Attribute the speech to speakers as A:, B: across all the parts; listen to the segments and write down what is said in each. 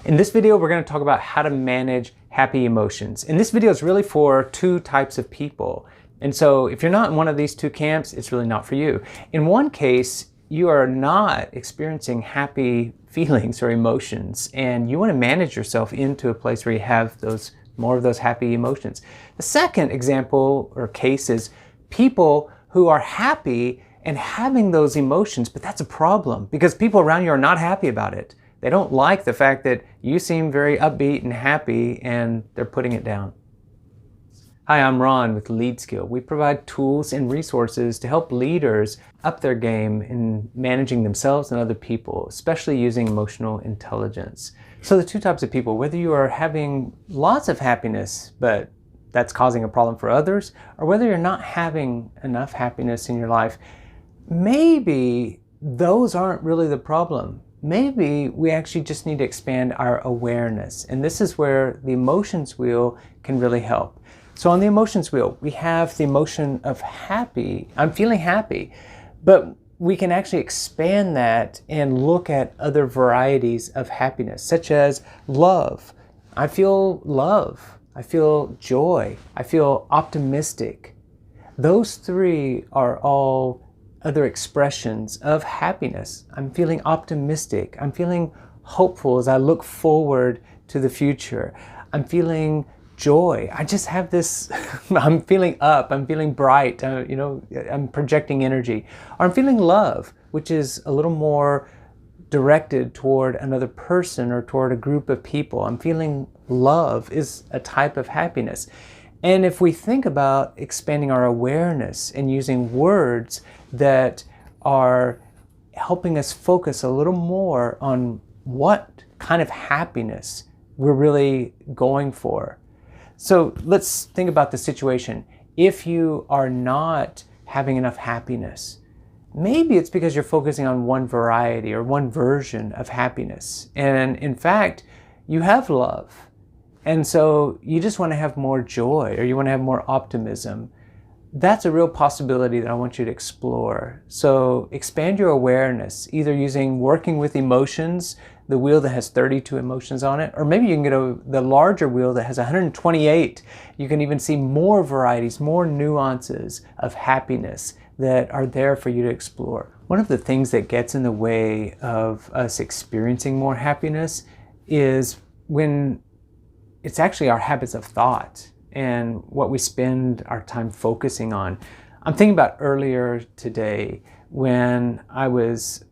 A: In this video, we're going to talk about how to manage happy emotions. And this video is really for two types of people. And so if you're not in one of these two camps, it's really not for you. In one case, you are not experiencing happy feelings or emotions, and you want to manage yourself into a place where you have more of those happy emotions. The second example or case is people who are happy and having those emotions, but that's a problem because people around you are not happy about it. They don't like the fact that you seem very upbeat and happy and they're putting it down. Hi, I'm Ron with Lead Skill. We provide tools and resources to help leaders up their game in managing themselves and other people, especially using emotional intelligence. So the two types of people, whether you are having lots of happiness, but that's causing a problem for others, or whether you're not having enough happiness in your life, maybe those aren't really the problem. Maybe we actually just need to expand our awareness. And this is where the emotions wheel can really help. So on the emotions wheel, we have the emotion of happy. I'm feeling happy, but we can actually expand that and look at other varieties of happiness, such as love. I feel love. I feel joy. I feel optimistic. Those three are all other expressions of happiness. I'm feeling optimistic. I'm feeling hopeful as I look forward to the future. I'm feeling joy. I just have this, I'm feeling up, I'm feeling bright, I'm projecting energy. Or I'm feeling love, which is a little more directed toward another person or toward a group of people. I'm feeling love is a type of happiness. And if we think about expanding our awareness and using words that are helping us focus a little more on what kind of happiness we're really going for. So let's think about the situation. If you are not having enough happiness, maybe it's because you're focusing on one variety or one version of happiness. And in fact, you have love. And so you just want to have more joy or you want to have more optimism. That's a real possibility that I want you to explore. So expand your awareness, either using working with emotions, the wheel that has 32 emotions on it, or maybe you can get the larger wheel that has 128. You can even see more varieties, more nuances of happiness that are there for you to explore. One of the things that gets in the way of us experiencing more happiness is when it's actually our habits of thought and what we spend our time focusing on. I'm thinking about earlier today when I was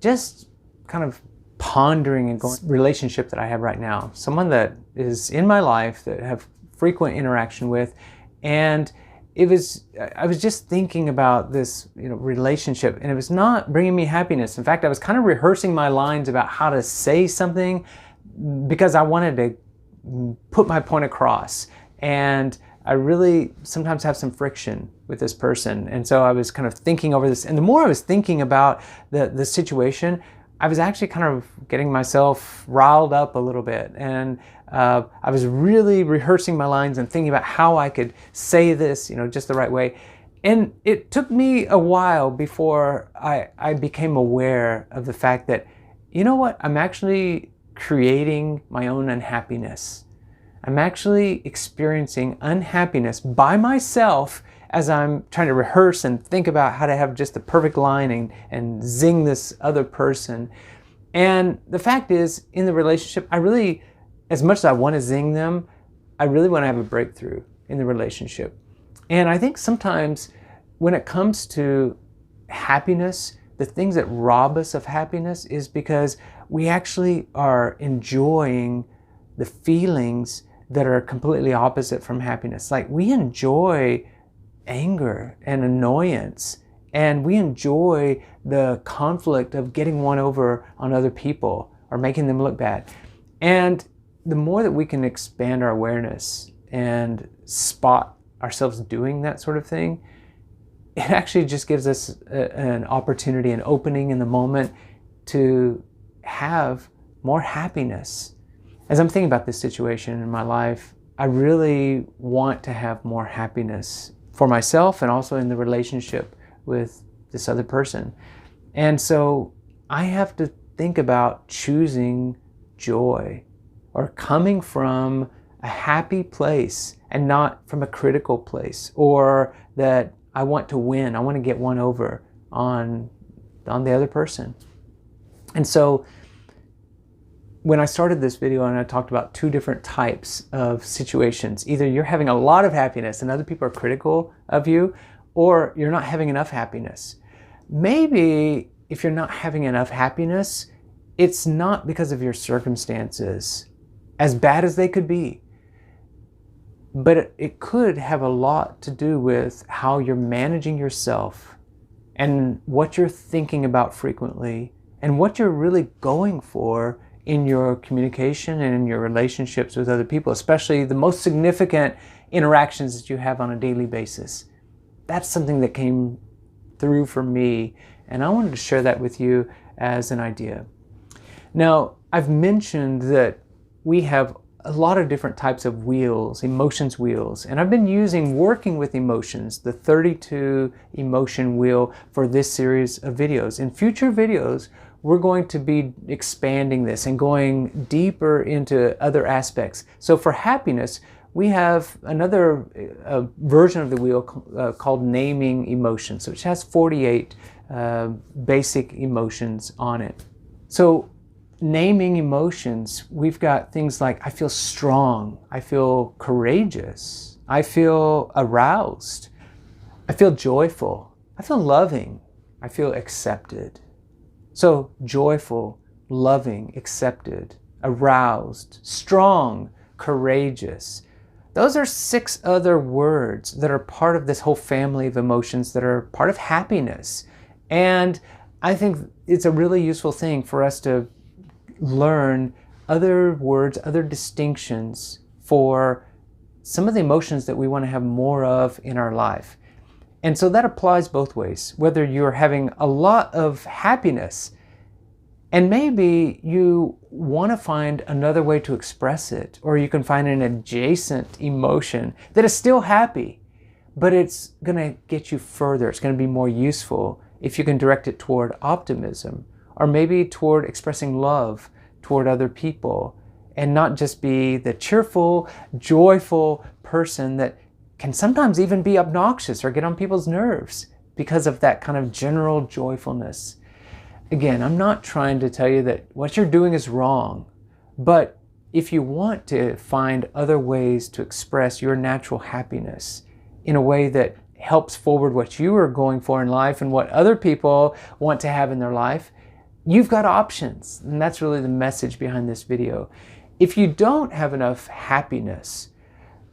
A: just kind of pondering and going relationship that I have right now. Someone that is in my life that I have frequent interaction with, and I was just thinking about this relationship, and it was not bringing me happiness. In fact, I was kind of rehearsing my lines about how to say something because I wanted to put my point across. And I really sometimes have some friction with this person. And so I was kind of thinking over this. And the more I was thinking about the situation, I was actually kind of getting myself riled up a little bit. And I was really rehearsing my lines and thinking about how I could say this, just the right way. And it took me a while before I became aware of the fact that, I'm actually creating my own unhappiness. I'm actually experiencing unhappiness by myself as I'm trying to rehearse and think about how to have just the perfect line and zing this other person. And the fact is, in the relationship, I really, as much as I want to zing them, I really want to have a breakthrough in the relationship. And I think sometimes when it comes to happiness, the things that rob us of happiness is because we actually are enjoying the feelings that are completely opposite from happiness. Like we enjoy anger and annoyance, and we enjoy the conflict of getting one over on other people or making them look bad. And the more that we can expand our awareness and spot ourselves doing that sort of thing, it actually just gives us an opportunity, an opening in the moment to have more happiness. As I'm thinking about this situation in my life, I really want to have more happiness for myself and also in the relationship with this other person. And so I have to think about choosing joy or coming from a happy place and not from a critical place, or that I want to win, I want to get one over on the other person. And so when I started this video and I talked about two different types of situations, either you're having a lot of happiness and other people are critical of you, or you're not having enough happiness. Maybe if you're not having enough happiness, it's not because of your circumstances, as bad as they could be. But it could have a lot to do with how you're managing yourself and what you're thinking about frequently and what you're really going for in your communication and in your relationships with other people, especially the most significant interactions that you have on a daily basis. That's something that came through for me, and I wanted to share that with you as an idea. Now, I've mentioned that we have a lot of different types of wheels, emotions wheels, and I've been working with emotions, the 32 emotion wheel, for this series of videos. In future videos, we're going to be expanding this and going deeper into other aspects. So for happiness, we have another version of the wheel called naming emotions, which has 48 basic emotions on it. So naming emotions, we've got things like I feel strong, I feel courageous, I feel aroused, I feel joyful, I feel loving, I feel accepted. So joyful, loving, accepted, aroused, strong, courageous. Those are 6 other words that are part of this whole family of emotions that are part of happiness. And I think it's a really useful thing for us to learn other words, other distinctions for some of the emotions that we want to have more of in our life. And so that applies both ways, whether you're having a lot of happiness and maybe you want to find another way to express it, or you can find an adjacent emotion that is still happy, but it's going to get you further. It's going to be more useful if you can direct it toward optimism, or maybe toward expressing love toward other people, and not just be the cheerful, joyful person that can sometimes even be obnoxious or get on people's nerves because of that kind of general joyfulness. Again, I'm not trying to tell you that what you're doing is wrong, but if you want to find other ways to express your natural happiness in a way that helps forward what you are going for in life and what other people want to have in their life, you've got options. And that's really the message behind this video. If you don't have enough happiness,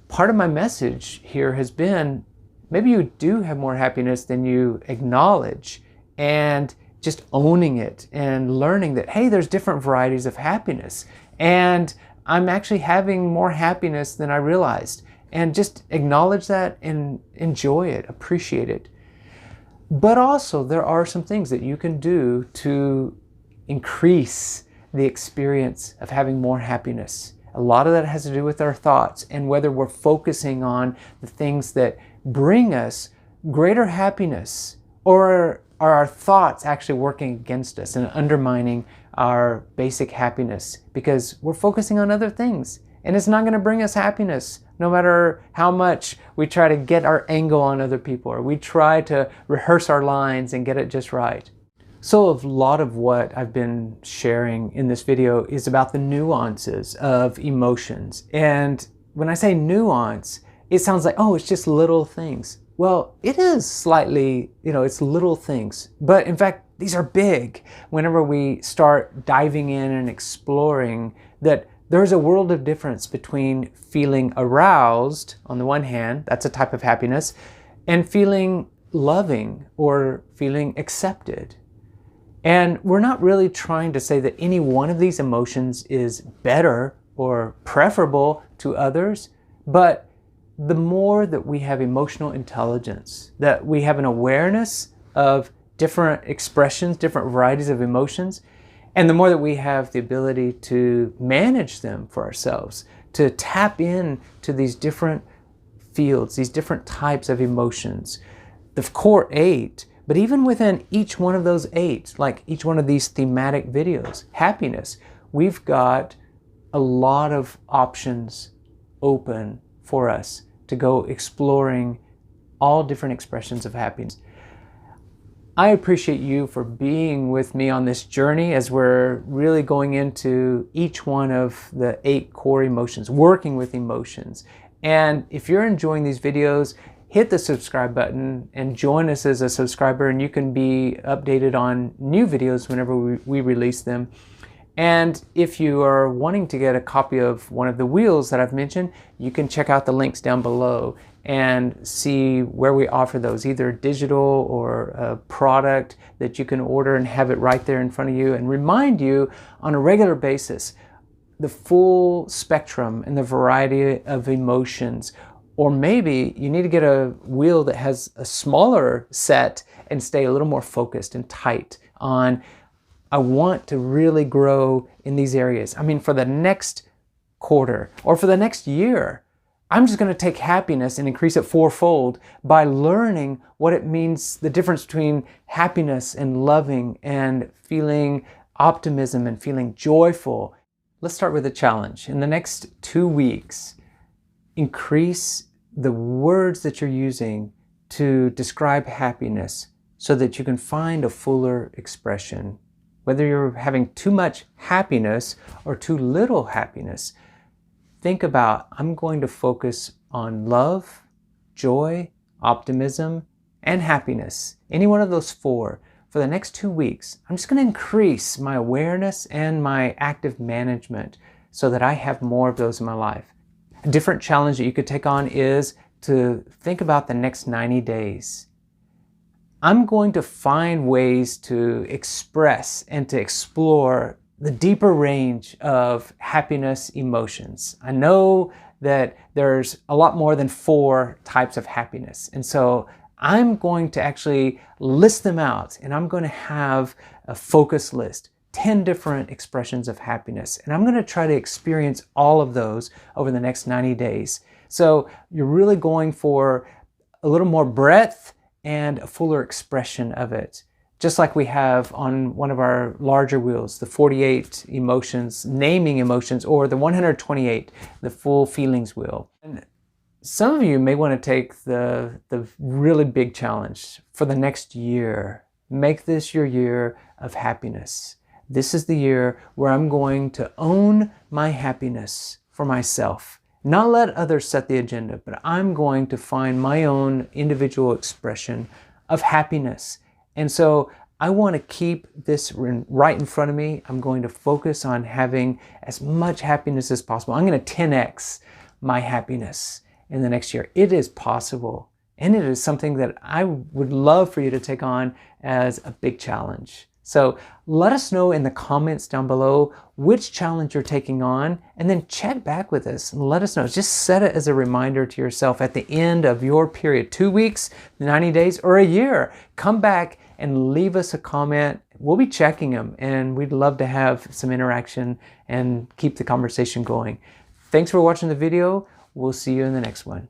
A: part of my message here has been maybe you do have more happiness than you acknowledge, and just owning it and learning that, hey, there's different varieties of happiness, and I'm actually having more happiness than I realized, and just acknowledge that and enjoy it, appreciate it. But also there are some things that you can do to increase the experience of having more happiness. A lot of that has to do with our thoughts and whether we're focusing on the things that bring us greater happiness, or are our thoughts actually working against us and undermining our basic happiness because we're focusing on other things, and it's not going to bring us happiness no matter how much we try to get our angle on other people, or we try to rehearse our lines and get it just right. So a lot of what I've been sharing in this video is about the nuances of emotions. And when I say nuance, it sounds like, oh, it's just little things. Well, it is slightly, it's little things. But in fact, these are big. Whenever we start diving in and exploring that there's a world of difference between feeling aroused, on the one hand, that's a type of happiness, and feeling loving or feeling accepted. And we're not really trying to say that any one of these emotions is better or preferable to others, but the more that we have emotional intelligence, that we have an awareness of different expressions, different varieties of emotions, and the more that we have the ability to manage them for ourselves, to tap in to these different fields, these different types of emotions, the core 8, but even within each one of those 8, like each one of these thematic videos, happiness, we've got a lot of options open for us to go exploring all different expressions of happiness. I appreciate you for being with me on this journey as we're really going into each one of the 8 core emotions, working with emotions. And if you're enjoying these videos, hit the subscribe button and join us as a subscriber, and you can be updated on new videos whenever we release them. And if you are wanting to get a copy of one of the wheels that I've mentioned, you can check out the links down below and see where we offer those, either digital or a product that you can order and have it right there in front of you and remind you on a regular basis the full spectrum and the variety of emotions. Or maybe you need to get a wheel that has a smaller set and stay a little more focused and tight on, I want to really grow in these areas. I mean, for the next quarter or for the next year, I'm just going to take happiness and increase it 4-fold by learning what it means, the difference between happiness and loving and feeling optimism and feeling joyful. Let's start with a challenge. In the next 2 weeks, increase the words that you're using to describe happiness so that you can find a fuller expression. Whether you're having too much happiness or too little happiness, think about, I'm going to focus on love, joy, optimism, and happiness. Any one of those 4. For the next 2 weeks, I'm just going to increase my awareness and my active management so that I have more of those in my life. A different challenge that you could take on is to think about the next 90 days. I'm going to find ways to express and to explore the deeper range of happiness emotions. I know that there's a lot more than 4 types of happiness. And so I'm going to actually list them out, and I'm going to have a focus list, 10 different expressions of happiness. And I'm going to try to experience all of those over the next 90 days. So you're really going for a little more breadth and a fuller expression of it. Just like we have on one of our larger wheels, the 48 emotions, naming emotions, or the 128, the full feelings wheel. And some of you may want to take the really big challenge for the next year. Make this your year of happiness. This is the year where I'm going to own my happiness for myself. Not let others set the agenda, but I'm going to find my own individual expression of happiness. And so I want to keep this right in front of me. I'm going to focus on having as much happiness as possible. I'm going to 10x my happiness in the next year. It is possible. And it is something that I would love for you to take on as a big challenge. So let us know in the comments down below which challenge you're taking on, and then chat back with us and let us know. Just set it as a reminder to yourself at the end of your period, 2 weeks, 90 days, or a year. Come back and leave us a comment. We'll be checking them, and we'd love to have some interaction and keep the conversation going. Thanks for watching the video. We'll see you in the next one.